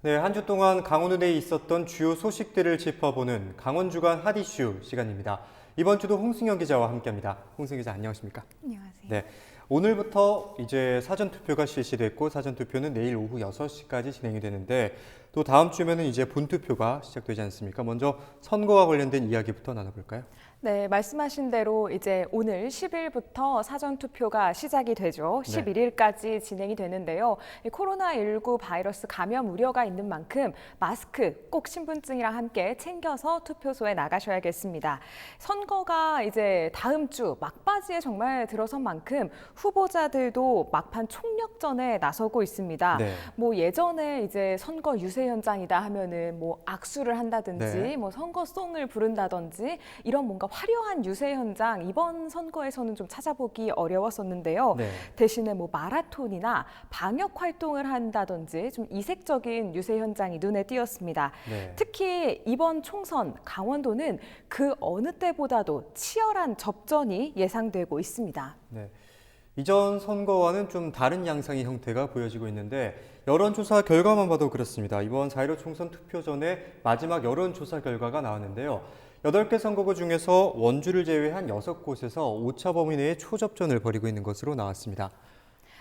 네, 한 주 동안 강원도내에 있었던 주요 소식들을 짚어보는 강원 주간 핫 이슈 시간입니다. 이번 주도 홍승현 기자와 함께합니다. 홍승현 기자 안녕하십니까? 안녕하세요. 네, 오늘부터 이제 사전 투표가 실시됐고 사전 투표는 내일 오후 6시까지 진행이 되는데 또 다음 주면은 이제 본투표가 시작되지 않습니까? 먼저 선거와 관련된 이야기부터 나눠볼까요? 네, 말씀하신 대로 이제 오늘 10일부터 사전 투표가 시작이 되죠. 네. 11일까지 진행이 되는데요. 이 코로나19 바이러스 감염 우려가 있는 만큼 마스크 꼭 신분증이랑 함께 챙겨서 투표소에 나가셔야겠습니다. 선거가 이제 다음 주 막바지에 정말 들어선 만큼 후보자들도 막판 총력전에 나서고 있습니다. 네. 뭐 예전에 이제 선거 유세 현장이다 하면은 뭐 악수를 한다든지 네. 뭐 선거송을 부른다든지 이런 뭔가 화려한 유세 현장 이번 선거에서는 좀 찾아보기 어려웠었는데요. 네. 대신에 뭐 마라톤이나 방역 활동을 한다든지 좀 이색적인 유세 현장이 눈에 띄었습니다. 네. 특히 이번 총선 강원도는 그 어느 때보다도 치열한 접전이 예상되고 있습니다. 네. 이전 선거와는 좀 다른 양상의 형태가 보여지고 있는데 여론조사 결과만 봐도 그렇습니다. 이번 4.15 총선 투표 전에 마지막 여론조사 결과가 나왔는데요. 8개 선거구 중에서 원주를 제외한 6곳에서 오차 범위 내에 초접전을 벌이고 있는 것으로 나왔습니다.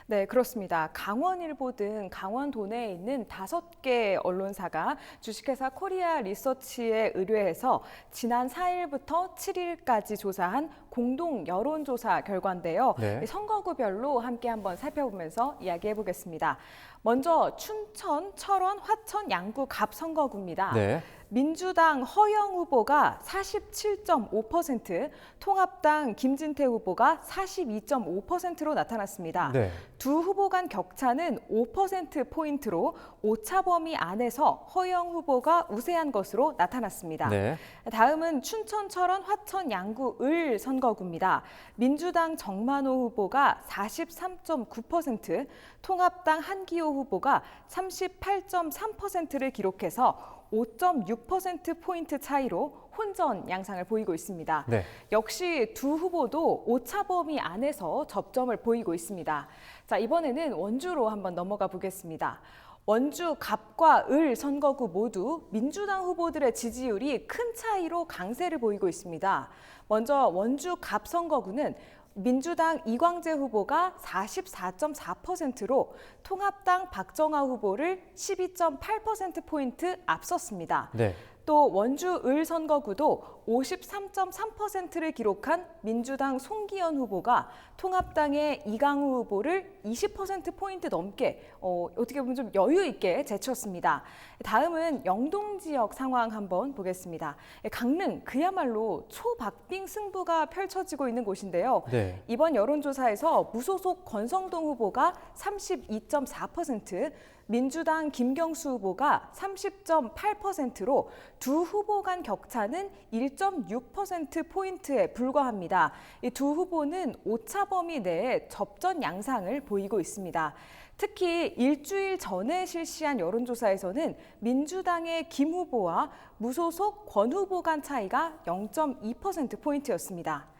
네, 그렇습니다. 강원일보 등 강원도 내에 있는 5개 언론사가 주식회사 코리아 리서치에 의뢰해서 지난 4일부터 7일까지 조사한 공동 여론조사 결과인데요. 네. 선거구별로 함께 한번 살펴보면서 이야기해 보겠습니다. 먼저 춘천, 철원, 화천, 양구 갑 선거구입니다. 네. 민주당 허영 후보가 47.5%, 통합당 김진태 후보가 42.5%로 나타났습니다. 네. 두 후보 간 격차는 5%포인트로 오차 범위 안에서 허영 후보가 우세한 것으로 나타났습니다. 네. 다음은 춘천, 철원, 화천, 양구, 을 선거구입니다. 민주당 정만호 후보가 43.9%, 통합당 한기호 후보가 38.3%를 기록해서 5.6%포인트 차이로 혼전 양상을 보이고 있습니다. 네. 역시 두 후보도 오차 범위 안에서 접점을 보이고 있습니다. 자, 이번에는 원주로 한번 넘어가 보겠습니다. 원주 갑과 을 선거구 모두 민주당 후보들의 지지율이 큰 차이로 강세를 보이고 있습니다. 먼저 원주 갑 선거구는 민주당 이광재 후보가 44.4%로 통합당 박정아 후보를 12.8%포인트 앞섰습니다. 네. 또 원주 을 선거구도 53.3%를 기록한 민주당 송기현 후보가 통합당의 이강우 후보를 20%포인트 넘게 어떻게 보면 좀 여유 있게 제쳤습니다. 다음은 영동 지역 상황 한번 보겠습니다. 강릉 그야말로 초박빙 승부가 펼쳐지고 있는 곳인데요. 네. 이번 여론조사에서 무소속 권성동 후보가 32.4%, 민주당 김경수 후보가 30.8%로 두 후보 간 격차는 1.6%포인트에 불과합니다. 이 두 후보는 오차 범위 내에 접전 양상을 보이고 있습니다. 특히 일주일 전에 실시한 여론조사에서는 민주당의 김 후보와 무소속 권 후보 간 차이가 0.2%포인트였습니다.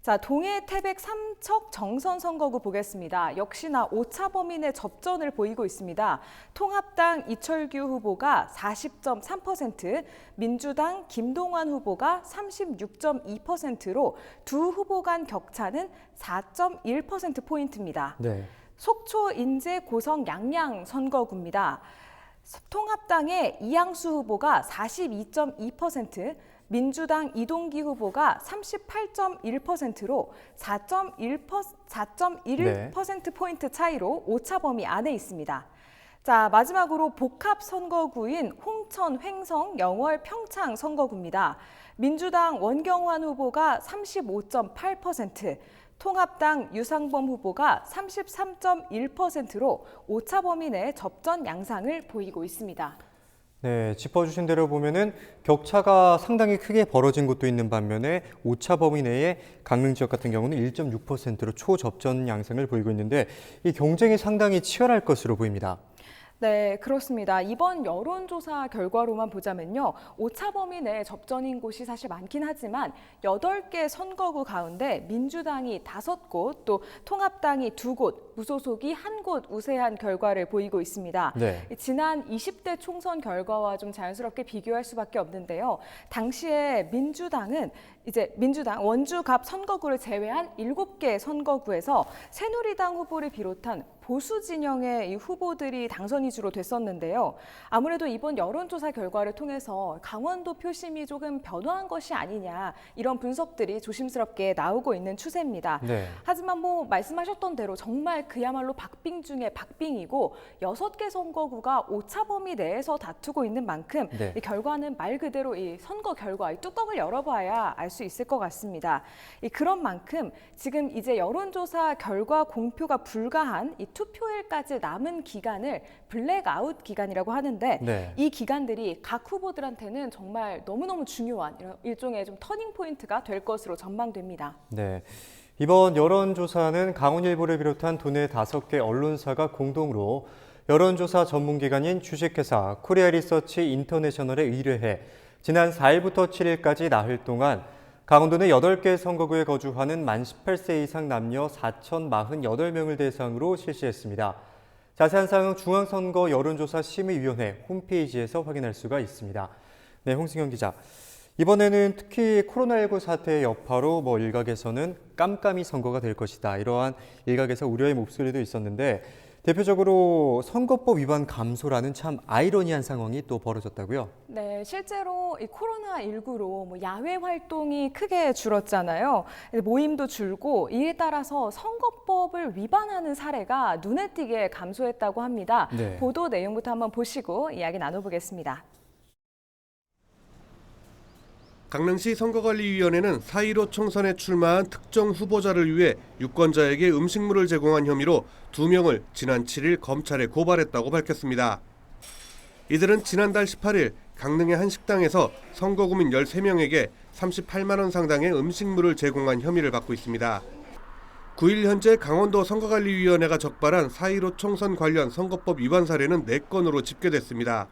자, 동해 태백 삼척 정선 선거구 보겠습니다. 역시나 오차 범위 내 접전을 보이고 있습니다. 통합당 이철규 후보가 40.3%, 민주당 김동완 후보가 36.2%로 두 후보 간 격차는 4.1%포인트입니다. 네. 속초 인제 고성 양양 선거구입니다. 통합당의 이양수 후보가 42.2%, 민주당 이동기 후보가 38.1%로 4.1%포인트 차이로 오차 범위 안에 있습니다. 자, 마지막으로 복합 선거구인 홍천, 횡성, 영월, 평창 선거구입니다. 민주당 원경환 후보가 35.8%, 통합당 유상범 후보가 33.1%로 오차 범위 내 접전 양상을 보이고 있습니다. 네, 짚어주신 대로 보면은 격차가 상당히 크게 벌어진 곳도 있는 반면에 오차 범위 내에 강릉 지역 같은 경우는 1.6%로 초접전 양상을 보이고 있는데 이 경쟁이 상당히 치열할 것으로 보입니다. 네, 그렇습니다. 이번 여론조사 결과로만 보자면요. 오차 범위 내 접전인 곳이 사실 많긴 하지만 8개 선거구 가운데 민주당이 5곳, 또 통합당이 2곳, 무소속이 1곳 우세한 결과를 보이고 있습니다. 네. 지난 20대 총선 결과와 좀 자연스럽게 비교할 수밖에 없는데요. 당시에 민주당 원주 갑 선거구를 제외한 7개 선거구에서 새누리당 후보를 비롯한 보수 진영의 이 후보들이 당선 위주로 됐었는데요. 아무래도 이번 여론조사 결과를 통해서 강원도 표심이 조금 변화한 것이 아니냐 이런 분석들이 조심스럽게 나오고 있는 추세입니다. 네. 하지만 말씀하셨던 대로 정말 그야말로 박빙 중에 박빙이고 6개 선거구가 오차 범위 내에서 다투고 있는 만큼 네. 이 결과는 말 그대로 이 선거 결과, 이 뚜껑을 열어봐야 알 수 있을 것 같습니다. 그런 만큼 지금 이제 여론조사 결과 공표가 불가한 이 투표일까지 남은 기간을 블랙아웃 기간이라고 하는데 네. 이 기간들이 각 후보들한테는 정말 너무너무 중요한 일종의 좀 터닝 포인트가 될 것으로 전망됩니다. 네. 이번 여론조사는 강원일보를 비롯한 도내 5개 언론사가 공동으로 여론조사 전문기관인 주식회사 코리아 리서치 인터내셔널에 의뢰해 지난 4일부터 7일까지 나흘 동안 강원도 내 8개 선거구에 거주하는 만 18세 이상 남녀 4,048명을 대상으로 실시했습니다. 자세한 사항은 중앙선거 여론조사 심의위원회 홈페이지에서 확인할 수가 있습니다. 네, 홍승현 기자. 이번에는 특히 코로나19 사태의 여파로 일각에서는 깜깜이 선거가 될 것이다. 이러한 일각에서 우려의 목소리도 있었는데 대표적으로 선거법 위반 감소라는 참 아이러니한 상황이 또 벌어졌다고요? 네, 실제로 이 코로나19로 야외 활동이 크게 줄었잖아요. 모임도 줄고 이에 따라서 선거법을 위반하는 사례가 눈에 띄게 감소했다고 합니다. 네. 보도 내용부터 한번 보시고 이야기 나눠보겠습니다. 강릉시 선거관리위원회는 4.15 총선에 출마한 특정 후보자를 위해 유권자에게 음식물을 제공한 혐의로 2명을 지난 7일 검찰에 고발했다고 밝혔습니다. 이들은 지난달 18일 강릉의 한 식당에서 선거구민 13명에게 38만 원 상당의 음식물을 제공한 혐의를 받고 있습니다. 9일 현재 강원도 선거관리위원회가 적발한 4.15 총선 관련 선거법 위반 사례는 4건으로 집계됐습니다.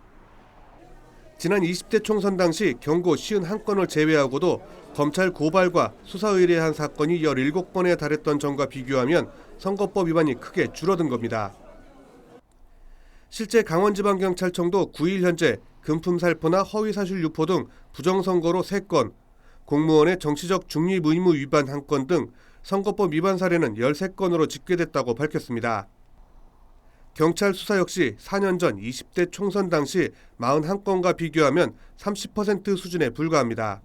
지난 20대 총선 당시 경고 51건을 제외하고도 검찰 고발과 수사 의뢰한 사건이 17건에 달했던 전과 비교하면 선거법 위반이 크게 줄어든 겁니다. 실제 강원지방경찰청도 9일 현재 금품 살포나 허위사실 유포 등 부정선거로 3건, 공무원의 정치적 중립 의무 위반 1건 등 선거법 위반 사례는 13건으로 집계됐다고 밝혔습니다. 경찰 수사 역시 4년 전 20대 총선 당시 41건과 비교하면 30% 수준에 불과합니다.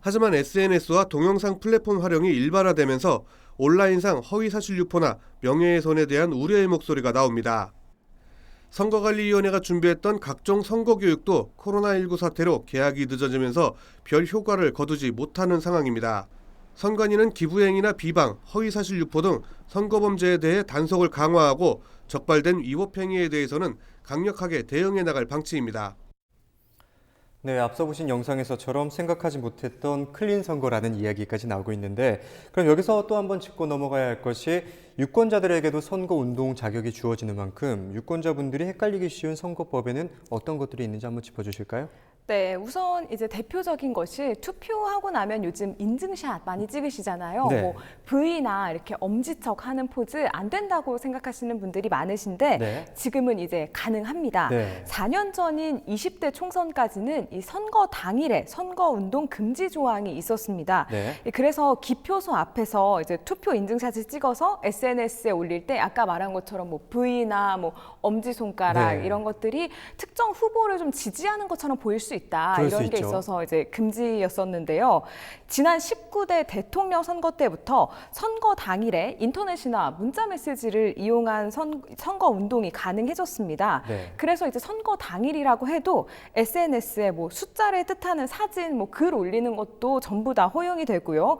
하지만 SNS와 동영상 플랫폼 활용이 일반화되면서 온라인상 허위사실 유포나 명예훼손에 대한 우려의 목소리가 나옵니다. 선거관리위원회가 준비했던 각종 선거교육도 코로나19 사태로 개학이 늦어지면서 별 효과를 거두지 못하는 상황입니다. 선관위는 기부행위나 비방, 허위사실 유포 등 선거범죄에 대해 단속을 강화하고 적발된 위법행위에 대해서는 강력하게 대응해 나갈 방침입니다. 네, 앞서 보신 영상에서처럼 생각하지 못했던 클린 선거라는 이야기까지 나오고 있는데 그럼 여기서 또 한번 짚고 넘어가야 할 것이 유권자들에게도 선거운동 자격이 주어지는 만큼 유권자분들이 헷갈리기 쉬운 선거법에는 어떤 것들이 있는지 한번 짚어주실까요? 네, 우선 이제 대표적인 것이 투표하고 나면 요즘 인증샷 많이 찍으시잖아요. 네. V나 이렇게 엄지척 하는 포즈 안 된다고 생각하시는 분들이 많으신데 네. 지금은 이제 가능합니다. 네. 4년 전인 20대 총선까지는 이 선거 당일에 선거운동 금지 조항이 있었습니다. 네. 그래서 기표소 앞에서 이제 투표 인증샷을 찍어서 SNS에 올릴 때 아까 말한 것처럼 V나 엄지손가락 네. 이런 것들이 특정 후보를 좀 지지하는 것처럼 보일 수 있다. 그럴 수 이런 게 있죠. 있어서 이제 금지였었는데요. 지난 19대 대통령 선거 때부터 선거 당일에 인터넷이나 문자 메시지를 이용한 선거 운동이 가능해졌습니다. 네. 그래서 이제 선거 당일이라고 해도 SNS에 숫자를 뜻하는 사진, 글 올리는 것도 전부 다 허용이 되고요.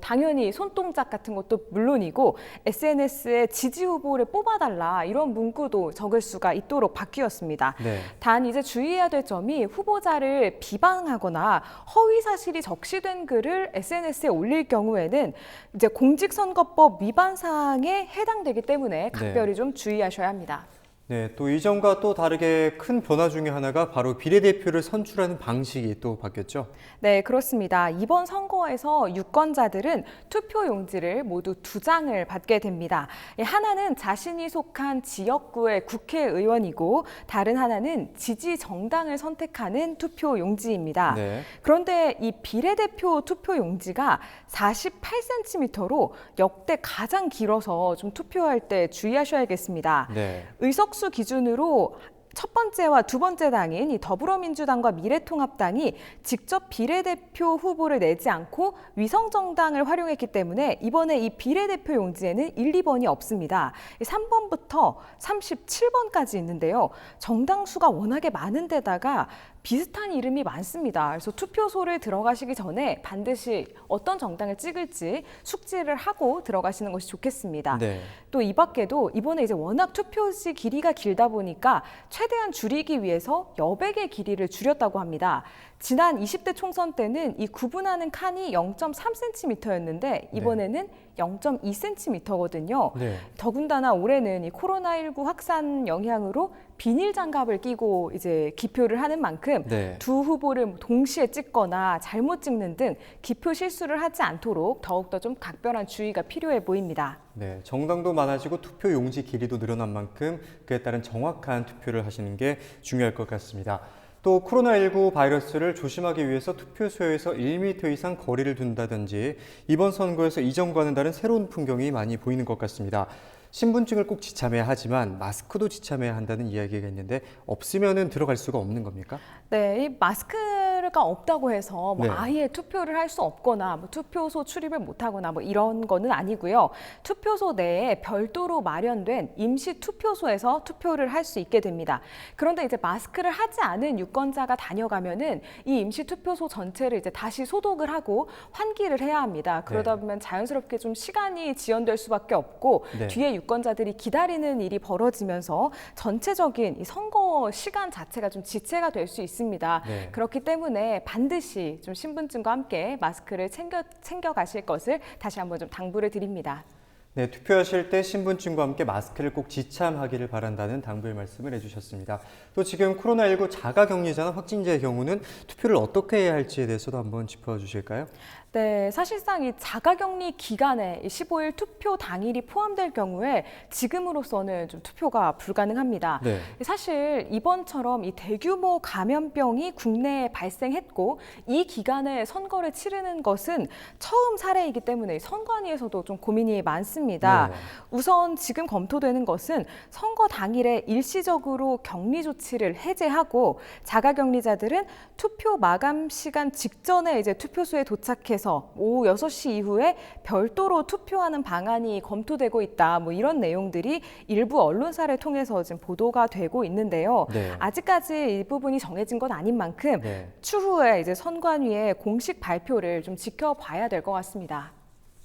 당연히 손동작 같은 것도 물론이고 SNS에 지지 후보를 뽑아달라 이런 문구도 적을 수가 있도록 바뀌었습니다. 네. 단 이제 주의해야 될 점이 후보자를 비방하거나 허위 사실이 적시된 글을 SNS에 올릴 경우에는 이제 공직선거법 위반 사항에 해당되기 때문에 각별히 좀 주의하셔야 합니다. 네, 또 이전과 또 다르게 큰 변화 중에 하나가 바로 비례대표를 선출하는 방식이 또 바뀌었죠. 네, 그렇습니다. 이번 선거에서 유권자들은 투표 용지를 모두 2장을 받게 됩니다. 하나는 자신이 속한 지역구의 국회의원이고 다른 하나는 지지 정당을 선택하는 투표 용지입니다. 네. 그런데 이 비례대표 투표 용지가 48cm로 역대 가장 길어서 좀 투표할 때 주의하셔야겠습니다. 네. 의석수 기준으로 첫 번째와 두 번째 당인 이 더불어민주당과 미래통합당이 직접 비례대표 후보를 내지 않고 위성정당을 활용했기 때문에 이번에 이 비례대표 용지에는 1, 2번이 없습니다. 3번부터 37번까지 있는데요. 정당 수가 워낙에 많은 데다가 비슷한 이름이 많습니다. 그래서 투표소를 들어가시기 전에 반드시 어떤 정당을 찍을지 숙지를 하고 들어가시는 것이 좋겠습니다. 네. 또 이 밖에도 이번에 이제 워낙 투표지 길이가 길다 보니까 최대한 줄이기 위해서 여백의 길이를 줄였다고 합니다. 지난 20대 총선 때는 이 구분하는 칸이 0.3cm였는데 이번에는 0.2cm거든요. 네. 더군다나 올해는 이 코로나19 확산 영향으로 비닐 장갑을 끼고 이제 기표를 하는 만큼 네. 두 후보를 동시에 찍거나 잘못 찍는 등 기표 실수를 하지 않도록 더욱더 좀 각별한 주의가 필요해 보입니다. 네, 정당도 많아지고 투표 용지 길이도 늘어난 만큼 그에 따른 정확한 투표를 하시는 게 중요할 것 같습니다. 또 코로나19 바이러스를 조심하기 위해서 투표소에서 1m 이상 거리를 둔다든지 이번 선거에서 이전과는 다른 새로운 풍경이 많이 보이는 것 같습니다. 신분증을 꼭 지참해야 하지만 마스크도 지참해야 한다는 이야기가 있는데 없으면은 들어갈 수가 없는 겁니까? 네, 이 마스크가 없다고 해서 뭐 네. 아예 투표를 할 수 없거나 뭐 투표소 출입을 못하거나 뭐 이런 거는 아니고요. 투표소 내에 별도로 마련된 임시 투표소에서 투표를 할 수 있게 됩니다. 그런데 이제 마스크를 하지 않은 유권자가 다녀가면은 이 임시 투표소 전체를 이제 다시 소독을 하고 환기를 해야 합니다. 그러다 네. 보면 자연스럽게 좀 시간이 지연될 수밖에 없고 네. 뒤에 유권자들이 기다리는 일이 벌어지면서 전체적인 이 선거 시간 자체가 좀 지체가 될 수 있습니다. 네. 그렇기 때문에 반드시 좀 신분증과 함께 마스크를 챙겨 가실 것을 다시 한번 좀 당부를 드립니다. 네, 투표하실 때 신분증과 함께 마스크를 꼭 지참하기를 바란다는 당부의 말씀을 해주셨습니다. 또 지금 코로나19 자가격리자나 확진자의 경우는 투표를 어떻게 해야 할지에 대해서도 한번 짚어주실까요? 네, 사실상 이 자가격리 기간에 15일 투표 당일이 포함될 경우에 지금으로서는 좀 투표가 불가능합니다. 네. 사실 이번처럼 이 대규모 감염병이 국내에 발생했고 이 기간에 선거를 치르는 것은 처음 사례이기 때문에 선관위에서도 좀 고민이 많습니다. 네. 우선 지금 검토되는 것은 선거 당일에 일시적으로 격리 조치를 해제하고 자가격리자들은 투표 마감 시간 직전에 이제 투표소에 도착해서 오후 6시 이후에 별도로 투표하는 방안이 검토되고 있다. 뭐 이런 내용들이 일부 언론사를 통해서 지금 보도가 되고 있는데요. 네. 아직까지 이 부분이 정해진 건 아닌 만큼 네. 추후에 이제 선관위의 공식 발표를 좀 지켜봐야 될 것 같습니다.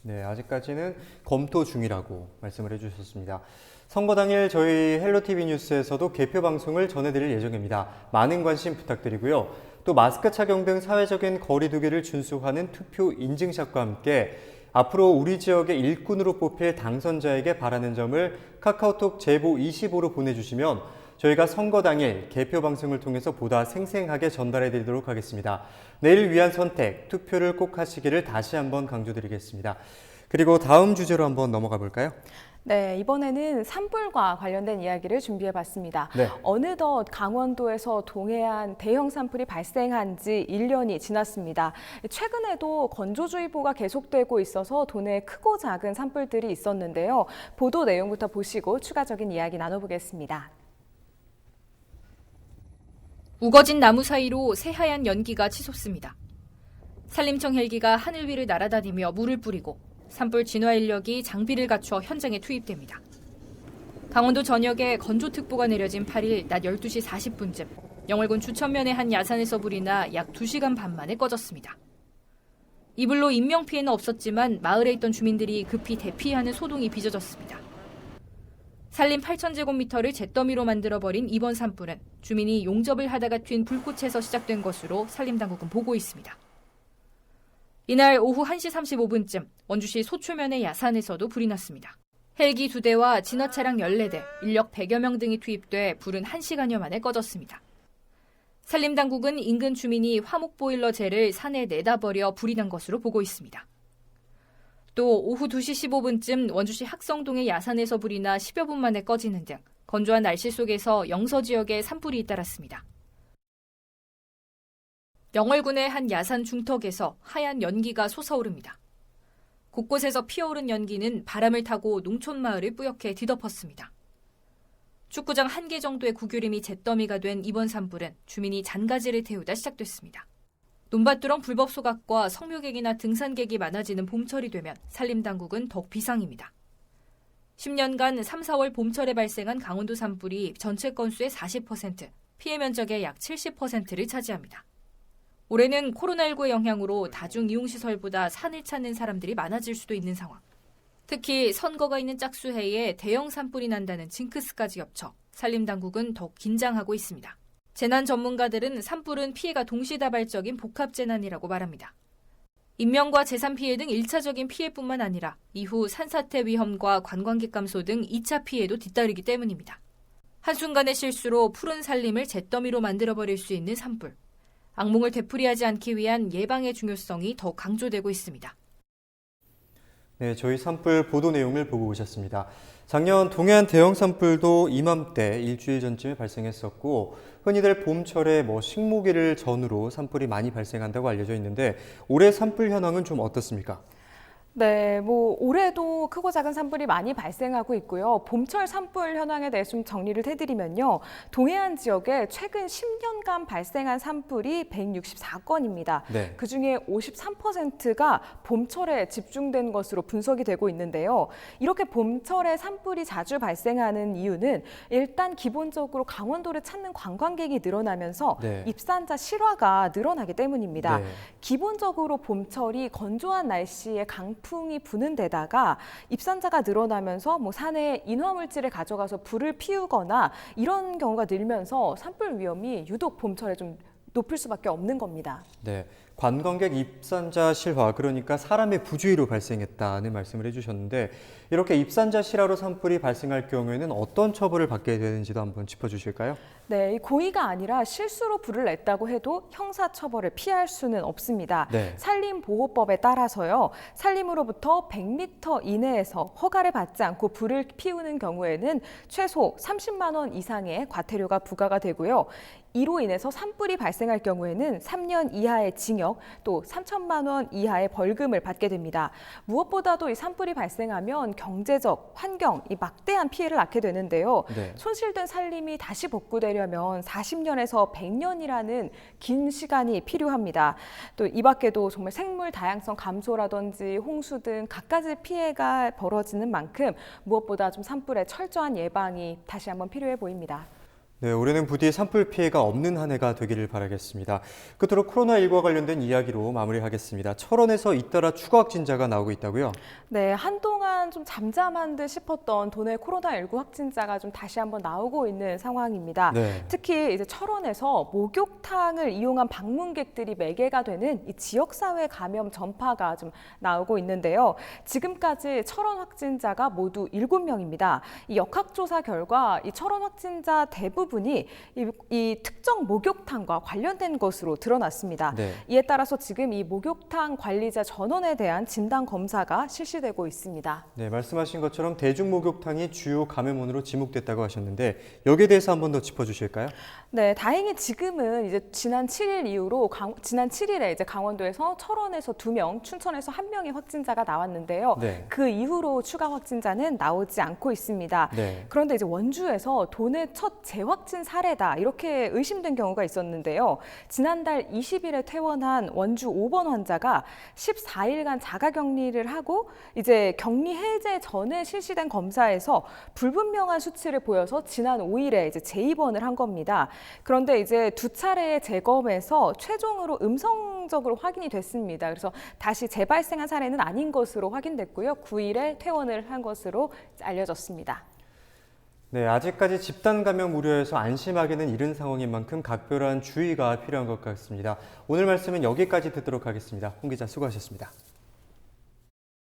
네, 아직까지는 검토 중이라고 말씀을 해주셨습니다. 선거 당일 저희 헬로티비 뉴스에서도 개표 방송을 전해드릴 예정입니다. 많은 관심 부탁드리고요. 또 마스크 착용 등 사회적인 거리 두기를 준수하는 투표 인증샷과 함께 앞으로 우리 지역의 일꾼으로 뽑힐 당선자에게 바라는 점을 카카오톡 제보 25로 보내주시면 저희가 선거 당일 개표 방송을 통해서 보다 생생하게 전달해 드리도록 하겠습니다. 내일 위한 선택, 투표를 꼭 하시기를 다시 한번 강조드리겠습니다. 그리고 다음 주제로 한번 넘어가 볼까요? 네, 이번에는 산불과 관련된 이야기를 준비해봤습니다. 네. 어느덧 강원도에서 동해안 대형 산불이 발생한 지 1년이 지났습니다. 최근에도 건조주의보가 계속되고 있어서 도내에 크고 작은 산불들이 있었는데요. 보도 내용부터 보시고 추가적인 이야기 나눠보겠습니다. 우거진 나무 사이로 새하얀 연기가 치솟습니다. 산림청 헬기가 하늘 위를 날아다니며 물을 뿌리고 산불 진화 인력이 장비를 갖춰 현장에 투입됩니다. 강원도 전역에 건조특보가 내려진 8일 낮 12시 40분쯤 영월군 주천면의 한 야산에서 불이 나 약 2시간 반 만에 꺼졌습니다. 이 불로 인명피해는 없었지만 마을에 있던 주민들이 급히 대피하는 소동이 빚어졌습니다. 산림 8,000제곱미터를 잿더미로 만들어버린 이번 산불은 주민이 용접을 하다가 튄 불꽃에서 시작된 것으로 산림당국은 보고 있습니다. 이날 오후 1시 35분쯤 원주시 소초면의 야산에서도 불이 났습니다. 헬기 2대와 진화 차량 14대, 인력 100여 명 등이 투입돼 불은 1시간여 만에 꺼졌습니다. 산림당국은 인근 주민이 화목보일러 젤을 산에 내다 버려 불이 난 것으로 보고 있습니다. 또 오후 2시 15분쯤 원주시 학성동의 야산에서 불이 나 10여 분 만에 꺼지는 등 건조한 날씨 속에서 영서 지역에 산불이 잇따랐습니다. 영월군의 한 야산 중턱에서 하얀 연기가 솟아오릅니다. 곳곳에서 피어오른 연기는 바람을 타고 농촌 마을을 뿌옇게 뒤덮었습니다. 축구장 1개 정도의 구규림이 잿더미가 된 이번 산불은 주민이 잔가지를 태우다 시작됐습니다. 논밭두렁 불법 소각과 성묘객이나 등산객이 많아지는 봄철이 되면 산림당국은 더욱 비상입니다. 10년간 3, 4월 봄철에 발생한 강원도 산불이 전체 건수의 40%, 피해 면적의 약 70%를 차지합니다. 올해는 코로나19의 영향으로 다중이용시설보다 산을 찾는 사람들이 많아질 수도 있는 상황. 특히 선거가 있는 짝수해에 대형 산불이 난다는 징크스까지 겹쳐 산림당국은 더욱 긴장하고 있습니다. 재난 전문가들은 산불은 피해가 동시다발적인 복합재난이라고 말합니다. 인명과 재산 피해 등 1차적인 피해뿐만 아니라 이후 산사태 위험과 관광객 감소 등 2차 피해도 뒤따르기 때문입니다. 한순간의 실수로 푸른 산림을 잿더미로 만들어버릴 수 있는 산불. 악몽을 되풀이하지 않기 위한 예방의 중요성이 더 강조되고 있습니다. 네, 저희 산불 보도 내용을 보고 오셨습니다. 작년 동해안 대형 산불도 이맘때 일주일 전쯤에 발생했었고 흔히들 봄철에 식모기를 전후로 산불이 많이 발생한다고 알려져 있는데 올해 산불 현황은 좀 어떻습니까? 네, 올해도 크고 작은 산불이 많이 발생하고 있고요. 봄철 산불 현황에 대해서 좀 정리를 해드리면요. 동해안 지역에 최근 10년간 발생한 산불이 164건입니다. 네. 그중에 53%가 봄철에 집중된 것으로 분석이 되고 있는데요. 이렇게 봄철에 산불이 자주 발생하는 이유는 일단 기본적으로 강원도를 찾는 관광객이 늘어나면서 네. 입산자 실화가 늘어나기 때문입니다. 네. 기본적으로 봄철이 건조한 날씨에 강풍이 부는 데다가 입산자가 늘어나면서 산에 인화물질을 가져가서 불을 피우거나 이런 경우가 늘면서 산불 위험이 유독 봄철에 좀 높을 수밖에 없는 겁니다. 네, 관광객 입산자 실화, 그러니까 사람의 부주의로 발생했다는 말씀을 해주셨는데 이렇게 입산자 실화로 산불이 발생할 경우에는 어떤 처벌을 받게 되는지도 한번 짚어주실까요? 네, 이 고의가 아니라 실수로 불을 냈다고 해도 형사처벌을 피할 수는 없습니다. 네. 산림보호법에 따라서요. 산림으로부터 100m 이내에서 허가를 받지 않고 불을 피우는 경우에는 최소 30만 원 이상의 과태료가 부과가 되고요. 이로 인해서 산불이 발생할 경우에는 3년 이하의 징역 또 3천만 원 이하의 벌금을 받게 됩니다. 무엇보다도 이 산불이 발생하면 경제적, 환경, 이 막대한 피해를 낳게 되는데요. 네. 손실된 산림이 다시 복구되려면 40년에서 100년이라는 긴 시간이 필요합니다. 또 이 밖에도 정말 생물 다양성 감소라든지 홍수 등 갖가지 피해가 벌어지는 만큼 무엇보다 좀 산불의 철저한 예방이 다시 한번 필요해 보입니다. 네, 올해는 부디 산불 피해가 없는 한 해가 되기를 바라겠습니다. 끝으로 코로나19와 관련된 이야기로 마무리하겠습니다. 철원에서 잇따라 추가 확진자가 나오고 있다고요? 네, 한동안 좀 잠잠한 듯 싶었던 도내 코로나19 확진자가 좀 다시 한번 나오고 있는 상황입니다. 네. 특히 이제 철원에서 목욕탕을 이용한 방문객들이 매개가 되는 이 지역사회 감염 전파가 좀 나오고 있는데요. 지금까지 철원 확진자가 모두 7명입니다. 이 역학조사 결과 이 철원 확진자 대부분이 이 특정 목욕탕과 관련된 것으로 드러났습니다. 네. 이에 따라서 지금 이 목욕탕 관리자 전원에 대한 진단 검사가 실시되고 있습니다. 네, 말씀하신 것처럼 대중목욕탕이 주요 감염원으로 지목됐다고 하셨는데 여기에 대해서 한 번 더 짚어주실까요? 네, 다행히 지금은 이제 지난 7일 이후로 지난 7일에 이제 강원도에서 철원에서 2명, 춘천에서 1명의 확진자가 나왔는데요. 네. 그 이후로 추가 확진자는 나오지 않고 있습니다. 네. 그런데 이제 원주에서 도내 첫 재확진 사례다 이렇게 의심된 경우가 있었는데요. 지난달 20일에 퇴원한 원주 5번 환자가 14일간 자가격리를 하고 이제 격리 해제 전에 실시된 검사에서 불분명한 수치를 보여서 지난 5일에 이제 재입원을 한 겁니다. 그런데 이제 2차례의 재검에서 최종으로 음성적으로 확인이 됐습니다. 그래서 다시 재발생한 사례는 아닌 것으로 확인됐고요. 9일에 퇴원을 한 것으로 알려졌습니다. 네, 아직까지 집단 감염 우려에서 안심하기는 이른 상황인 만큼 각별한 주의가 필요한 것 같습니다. 오늘 말씀은 여기까지 듣도록 하겠습니다. 홍 기자 수고하셨습니다.